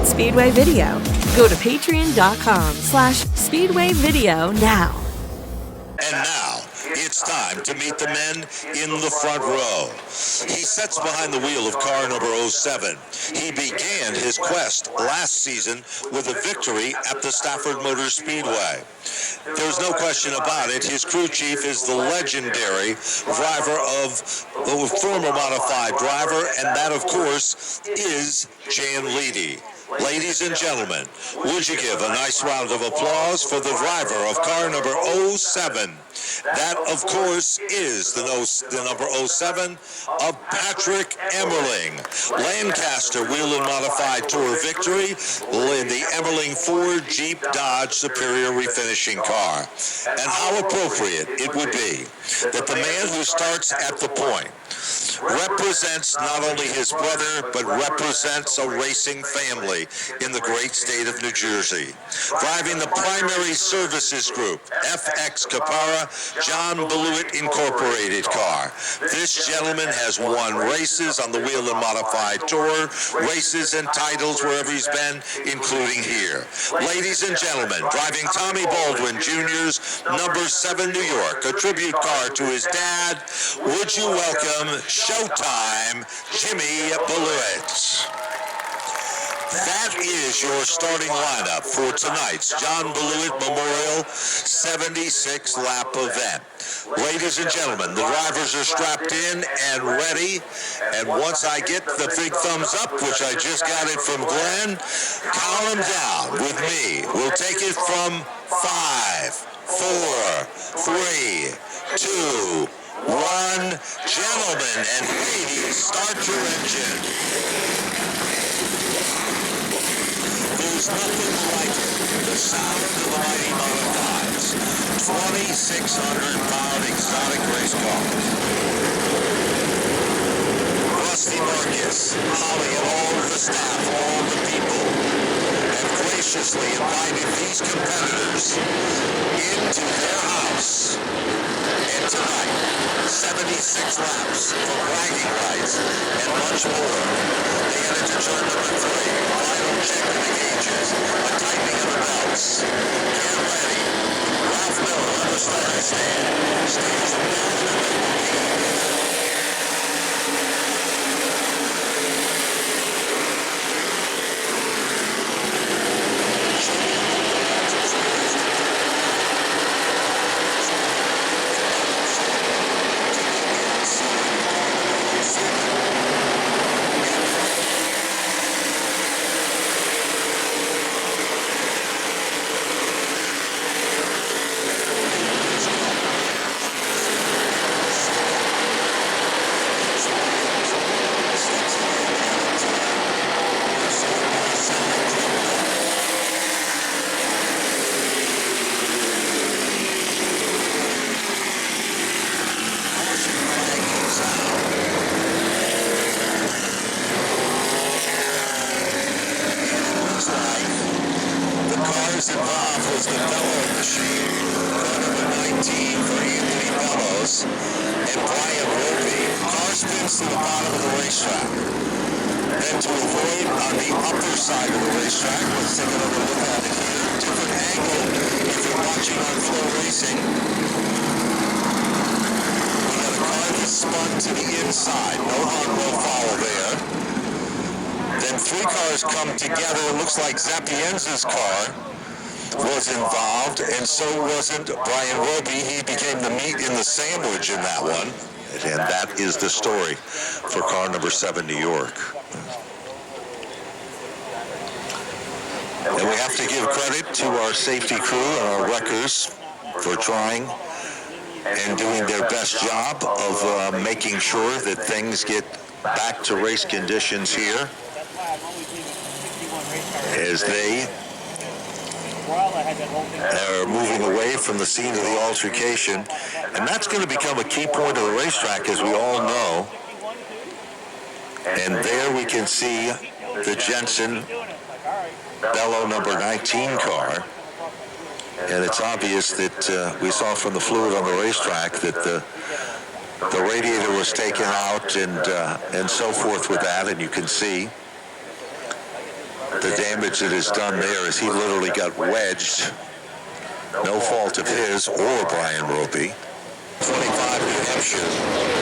Speedway Video. Go to patreon.com/Speedway Video now. And now, it's time to meet the men in the front row. He sits behind the wheel of car number 07. He began his quest last season with a victory at the Stafford Motor Speedway. There's no question about it. His crew chief is the legendary driver of the former modified driver, and that, of course, is Jan Leedy. Ladies and gentlemen, would you give a nice round of applause for the driver of car number 07? That, of course, is the number 07 of Patrick Emmerling. Lancaster Wheel and Modified Tour victory in the Emmerling Ford Jeep Dodge Superior refinishing car. And how appropriate it would be that the man who starts at the point represents not only his brother, but represents a racing family in the great state of New Jersey. Driving the primary services group, FX Capara, John Blewett Incorporated car. This gentleman has won races on the Wheel and Modified Tour, races and titles wherever he's been, including here. Ladies and gentlemen, driving Tommy Baldwin Jr.'s number 7 New York, a tribute car to his dad, would you welcome Showtime Jimmy Blewett. That is your starting lineup for tonight's John Blewett Memorial 76-lap event. Ladies and gentlemen, the drivers are strapped in and ready. And once I get the big thumbs up, which I just got it from Glenn, count them down with me. We'll take it from 5, 4, 3, 2, 1. Gentlemen and ladies, start your engine. There's nothing like the sound of the mighty modifieds. 2,600-pound exotic race cars. Rusty Marcus, Holly, and all of the staff, all the people, have graciously invited these competitors into their house. And tonight, 76 laps for bragging rights and much more. They head into turn number 3. Final check of the gauges, a tightening of the belts. Get ready. Ralph Miller on the starting stand. Stays down in the middle. Like Zapienza's car was involved, and so wasn't Brian Roby. He became the meat in the sandwich in that one. And that is the story for car number 7, New York. And we have to give credit to our safety crew and our wreckers for trying and doing their best job of making sure that things get back to race conditions here, as they are moving away from the scene of the altercation. And that's going to become a key point of the racetrack, as we all know. And there we can see the Jensen Bellow number 19 car. And it's obvious that we saw from the fluid on the racetrack that the radiator was taken out and so forth with that, and you can see The damage that is done there is he literally got wedged. No fault of his or Brian Ropey. 25 New Hampshire.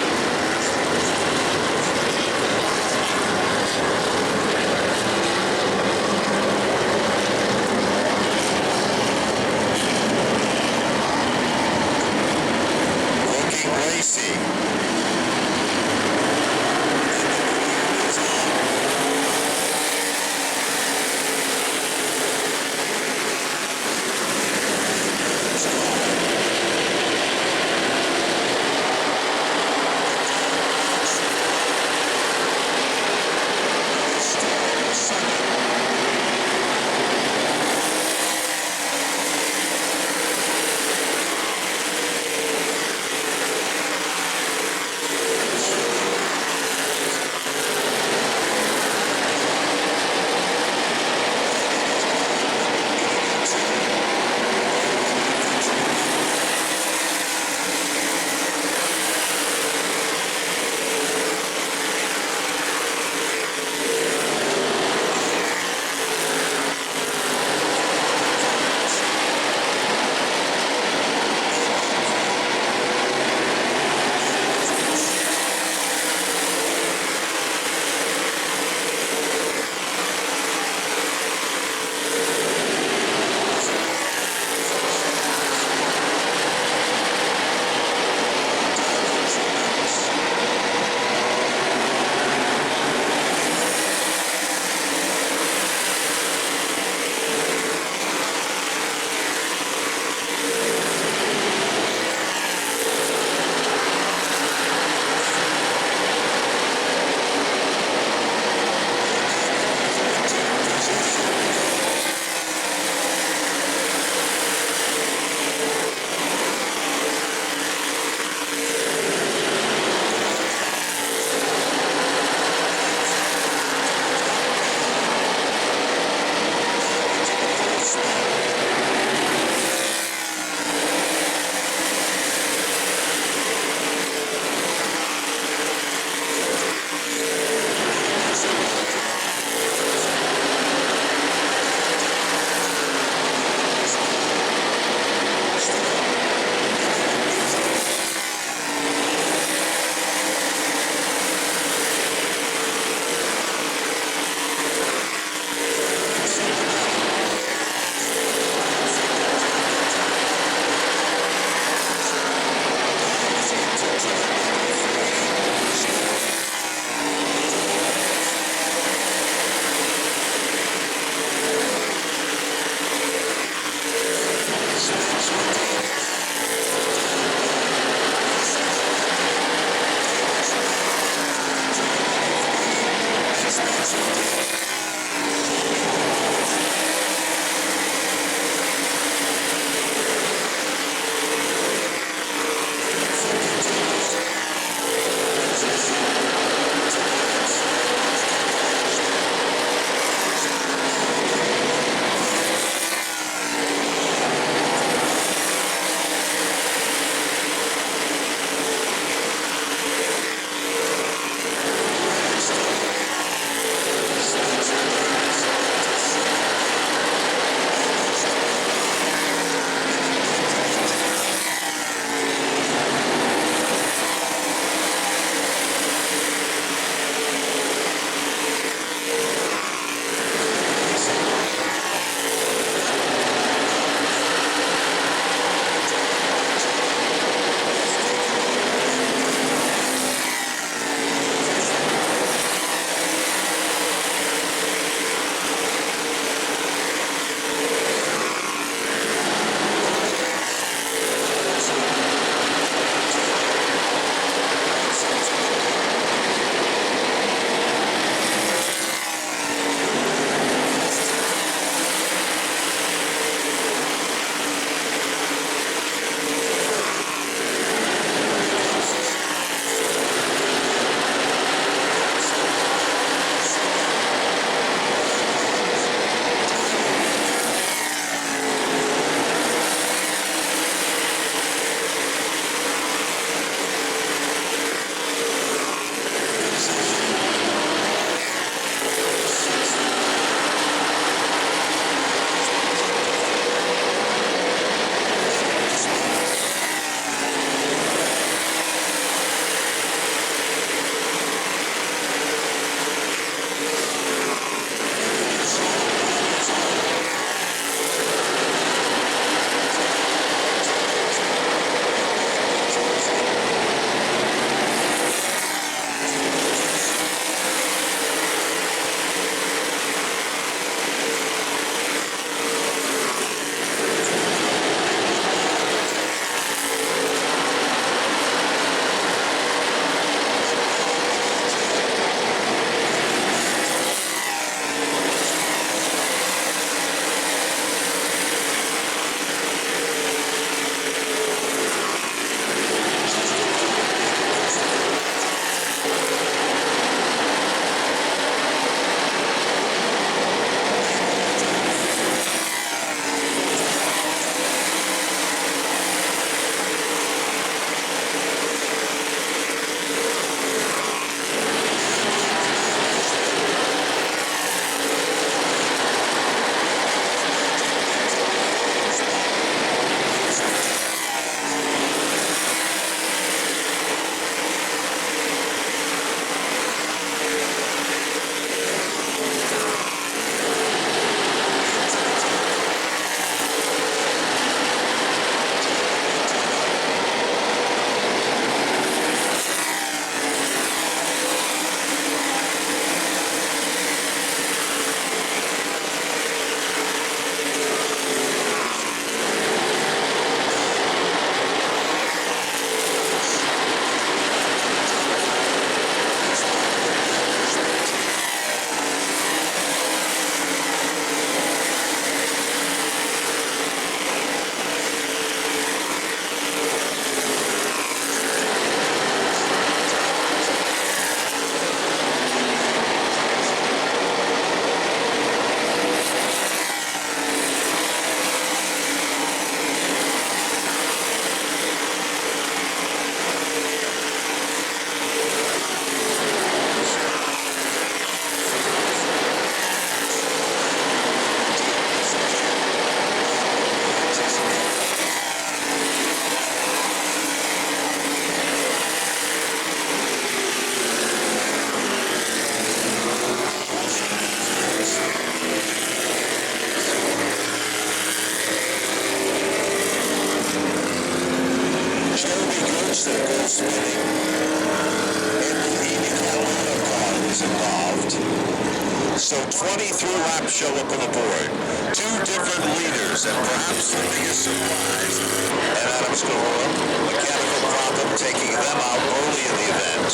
So 23 laps show up on the board. 2 different leaders, and perhaps the biggest surprise, and Adams Cahora, mechanical problem taking them out early in the event.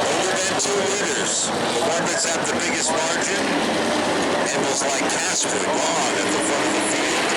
Only been 2 leaders. The one that's at the biggest margin, and was like Casper, gone at the front of the field.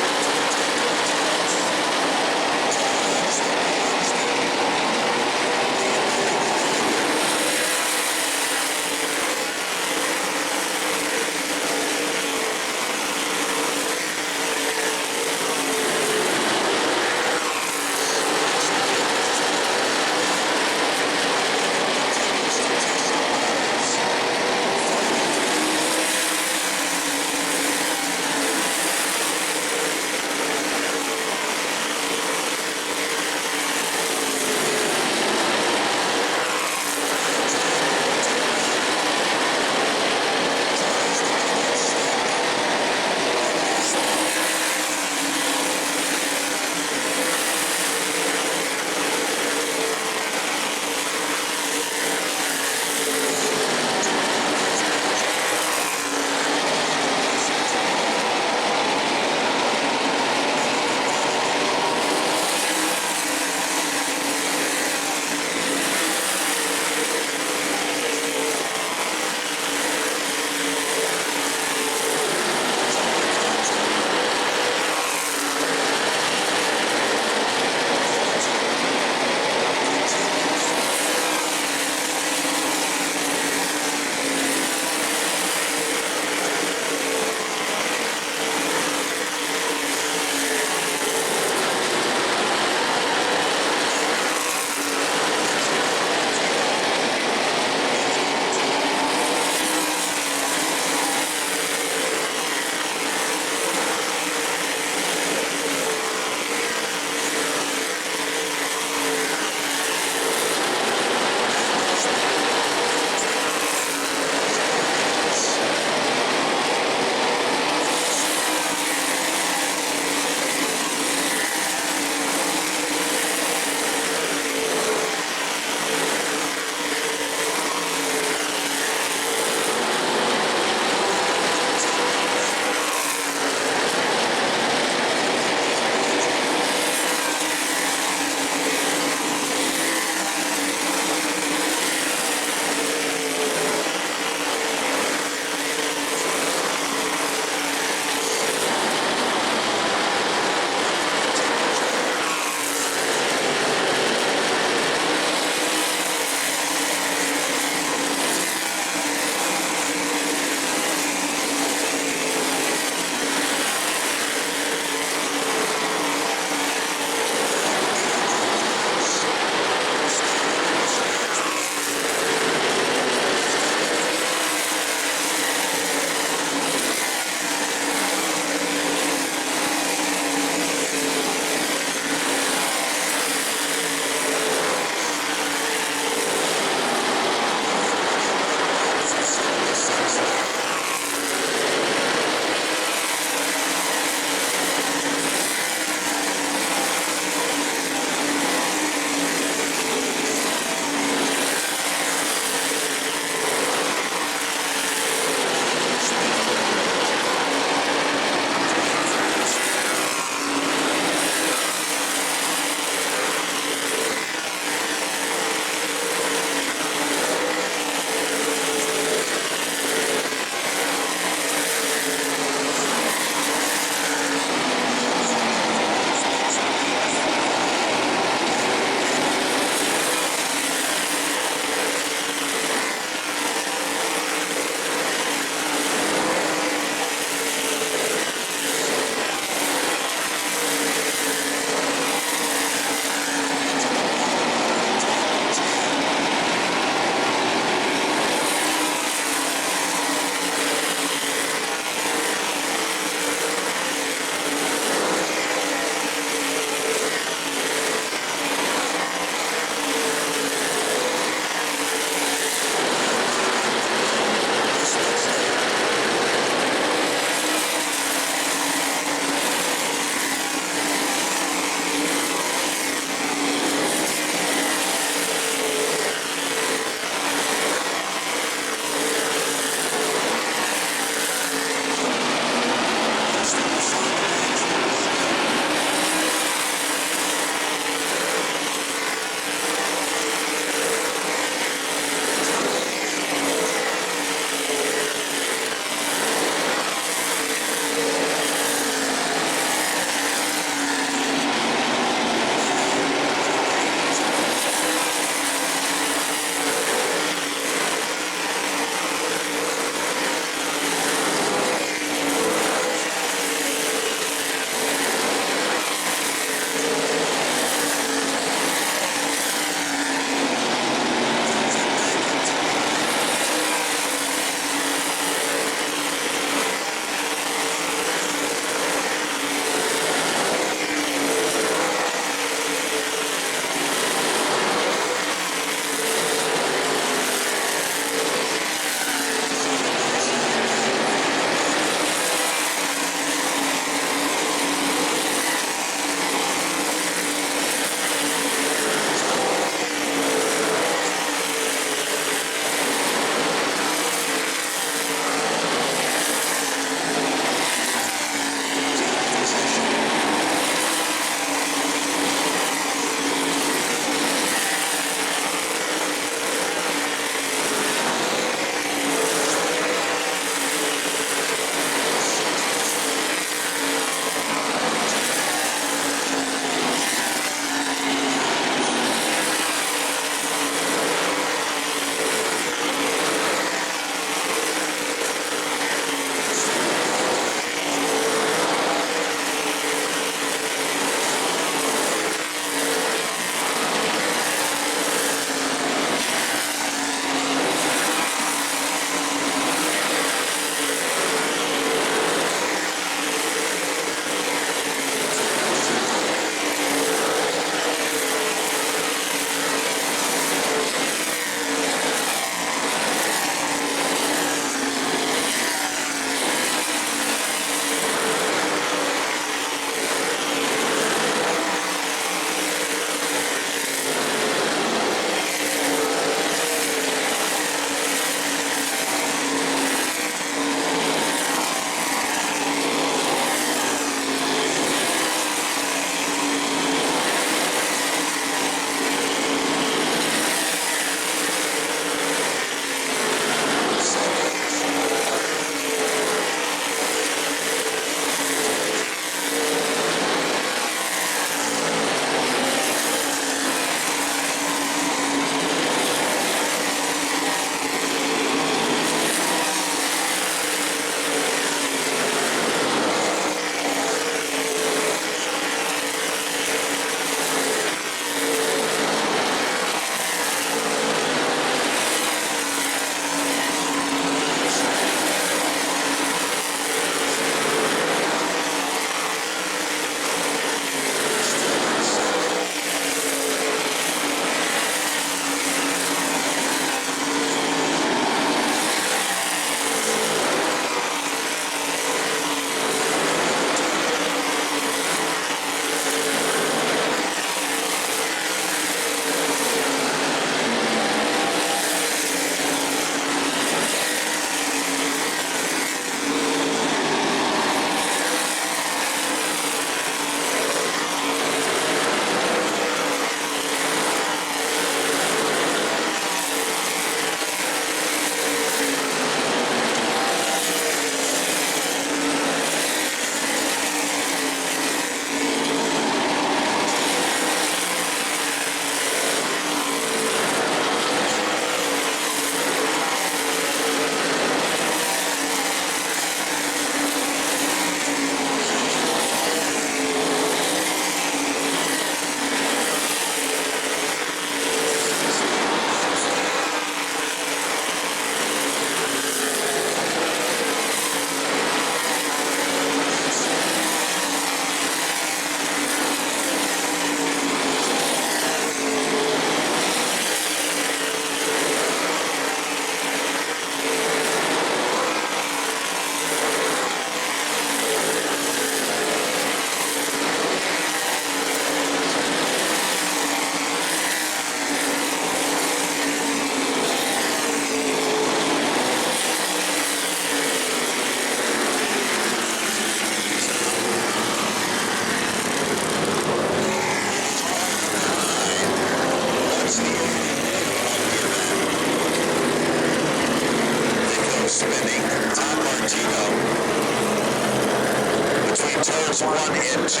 races 1 and 2.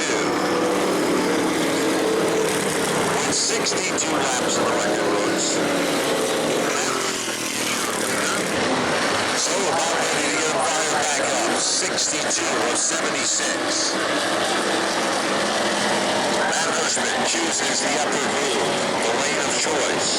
With 62 laps on the record books. So about ready to get him fired back up. 62 of 76. Management chooses the upper groove, the lane of choice.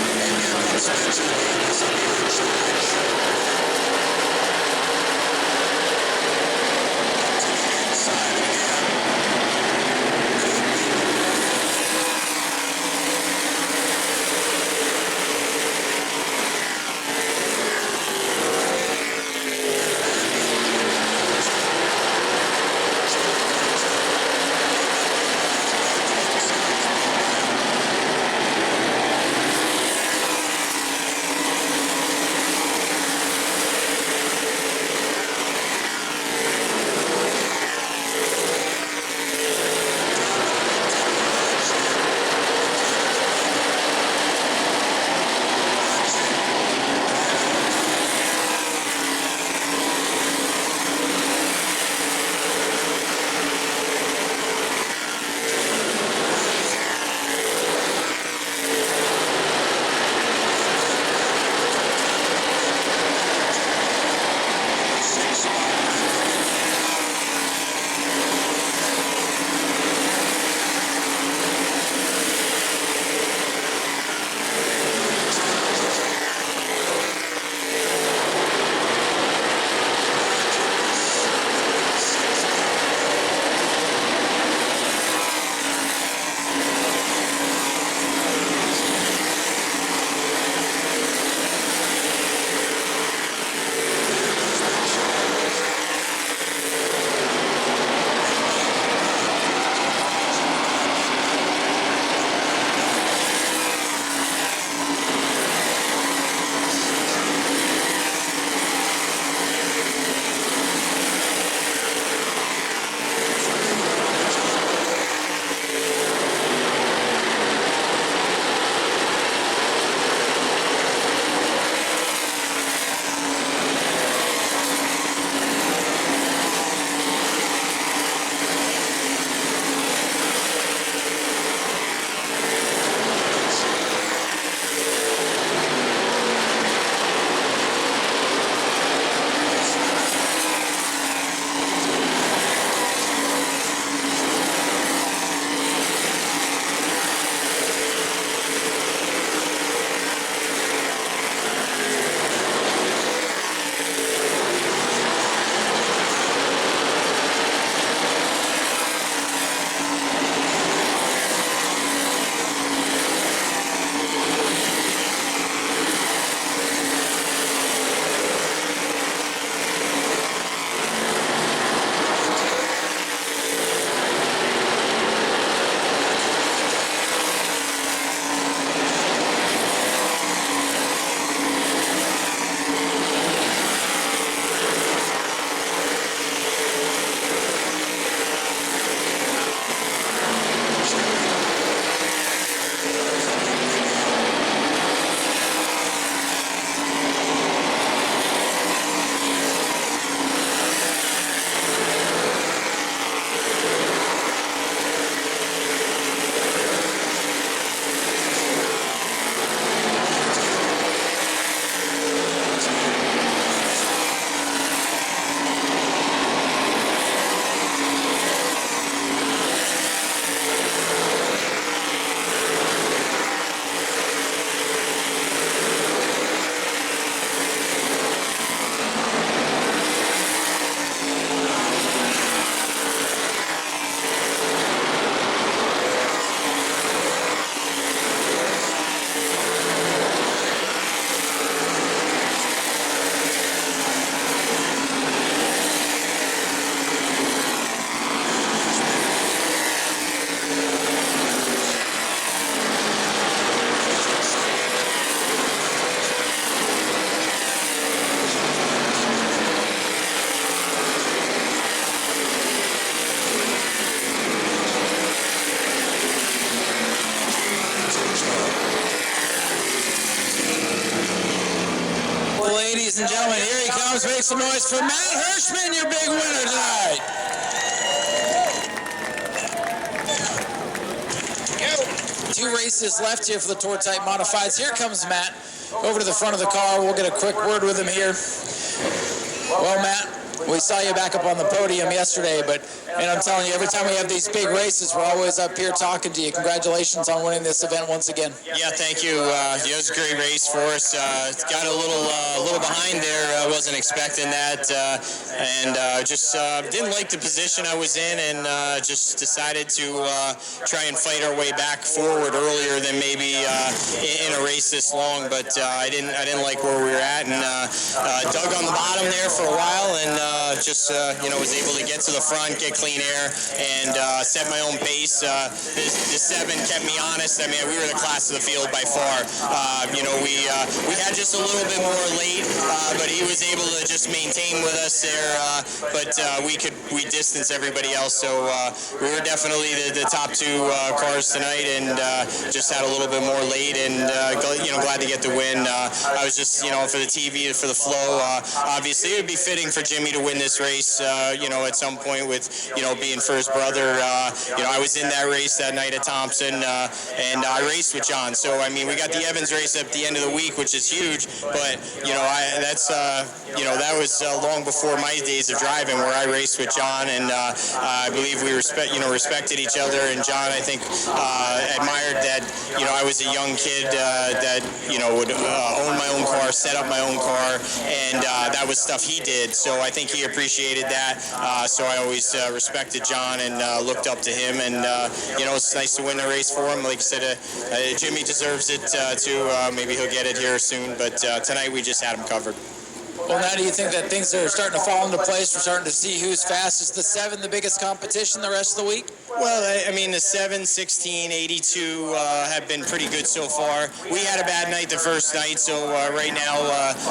And here comes Spencer Davis on the outside. Up to the inside again. Ladies and gentlemen, here he comes. Make some noise for Matt Hirschman, your big winner tonight. Two races left here for the Tour Type Modifieds. Here comes Matt over to the front of the car. We'll get a quick word with him here. Well, Matt, we saw you back up on the podium yesterday, but I'm telling you, every time we have these big races, we're always up here talking to you. Congratulations on winning this event once again. Yeah, thank you. It was a great race for us. Got a little behind there. I wasn't expecting that, and just didn't like the position I was in, and just decided to try and fight our way back forward earlier than maybe in a race this long. But I didn't like where we were at, and dug on the bottom there for a while, and just was able to get to the front, get clean air, and set my own pace. The 7 kept me honest. I mean, we were the class of the field by far. We had just a little bit more late, but he was able to just maintain with us there. But we distanced everybody else, so we were definitely the top 2 cars tonight, and just had a little bit more late, and glad to get the win. I was just for the TV, for the flow. Obviously, it would be fitting for Jimmy to win this race. At some point with being for his brother. I was in that race that night at Thompson, and I raced with John. So I mean, we got the Evans race at the end of the week, which is huge. But that was long before my days of driving, where I raced with John, and I believe we respected each other. And John, I think, admired that I was a young kid that would own my own car, set up my own car, and that was stuff he did. So I think he appreciated that. So I always respected John and looked up to him, and it's nice to win the race for him. Like I said, Jimmy deserves it too. Maybe he'll get it here soon, but tonight we just had him covered. Well, now do you think that things are starting to fall into place? We're starting to see who's fastest. The 7, the biggest competition the rest of the week? Well, I mean, the 7, 16, 82 have been pretty good so far. We had a bad night the first night, so right now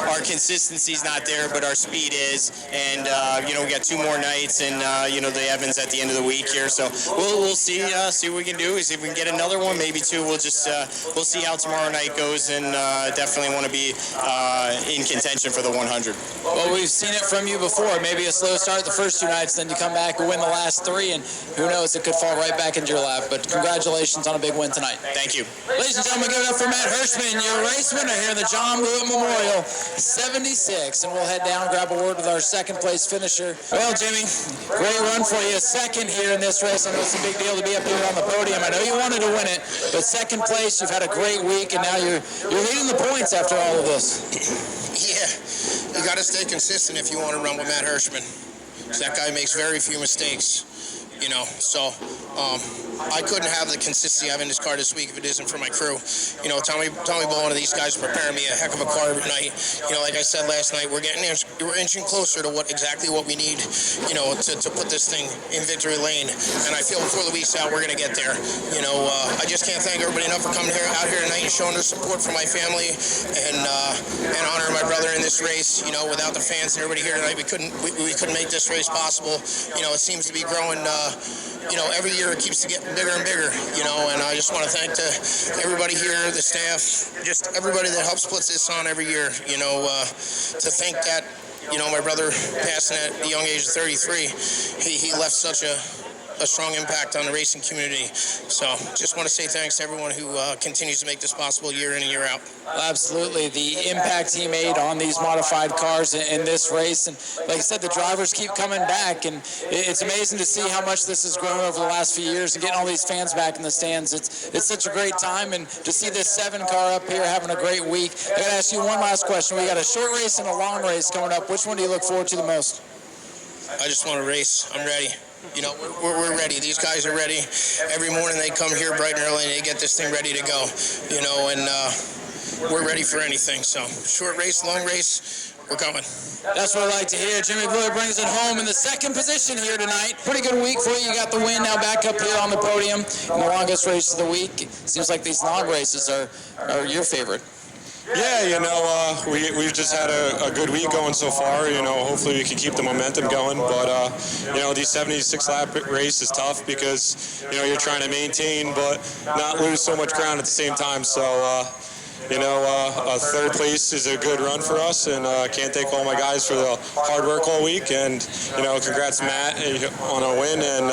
our consistency's not there, but our speed is. And, we got 2 more nights, and, the Evans at the end of the week here. So we'll see what we can do. See if we can get another one, maybe 2. We'll see how tomorrow night goes, and definitely want to be in contention for the 100. Well, we've seen it from you before. Maybe a slow start the first 2 nights, then you come back and win the last 3, and who knows, it could fall right back into your lap. But congratulations on a big win tonight. Thank you. Ladies and gentlemen, give it up for Matt Hirschman, your race winner here in the John Blewett Memorial 76. And we'll head down and grab a word with our second place finisher. Well, Jimmy, great run for you. Second here in this race. I know it's a big deal to be up here on the podium. I know you wanted to win it, but second place, you've had a great week, and now you're leading the points after all of this. Yeah, you got to stay consistent if you want to run with Matt Hirschman. That guy makes very few mistakes, so I couldn't have the consistency I have in this car this week if it isn't for my crew. Tommy Bowen and these guys are preparing me a heck of a car every night. Like I said last night, we're inching closer to what we need, to put this thing in victory lane. And I feel before the week's out, we're going to get there. I just can't thank everybody enough for coming out here tonight and showing their support for my family and honoring my brother in this race. Without the fans and everybody here tonight, we couldn't make this race possible. It seems to be growing. Every year it keeps getting bigger and bigger, and I just want to thank everybody here, the staff, just everybody that helps put this on every year, to think that, my brother passing at the young age of 33, he left such a strong impact on the racing community. So just want to say thanks to everyone who continues to make this possible year in and year out. Absolutely. The impact he made on these modified cars in this race. And like I said, the drivers keep coming back. And it's amazing to see how much this has grown over the last few years and getting all these fans back in the stands. It's such a great time. And to see this 7 car up here having a great week. I got to ask you one last question. We got a short race and a long race coming up. Which one do you look forward to the most? I just want to race. I'm ready. We're ready. These guys are ready. Every morning they come here bright and early and they get this thing ready to go, and we're ready for anything. So short race, long race, we're coming. That's what I like to hear. Jimmy Blewett brings it home in the second position here tonight. Pretty good week for you. You got the win, now back up here on the podium in the longest race of the week. It seems like these long races are your favorite. Yeah, we've just had a good week going so far. Hopefully we can keep the momentum going. But, these 76-lap race is tough because, you're trying to maintain but not lose so much ground at the same time. So, A third place is a good run for us, and can't thank all my guys for the hard work all week. And congrats Matt on a win and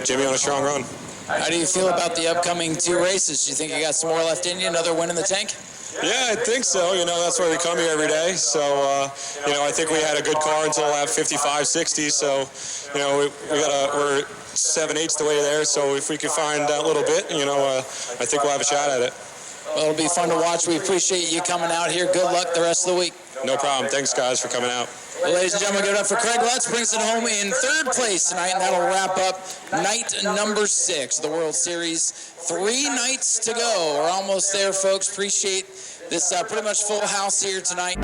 Jimmy on a strong run. How do you feel about the upcoming 2 races? Do you think you got some more left in you, another win in the tank? Yeah, I think so. That's why we come here every day. So, I think we had a good car until lap 55, 60. So, we're 7/8 the way there. So if we can find that little bit, I think we'll have a shot at it. Well, it'll be fun to watch. We appreciate you coming out here. Good luck the rest of the week. No problem. Thanks, guys, for coming out. Well, ladies and gentlemen, give it up for Craig Lutz. Brings it home in 3rd place tonight, and that'll wrap up night number 6 of the World Series. 3 nights to go. We're almost there, folks. Appreciate this pretty much full house here tonight.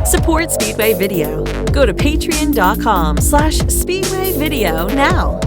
Support Speedway Video. Go to patreon.com/Speedway Video now.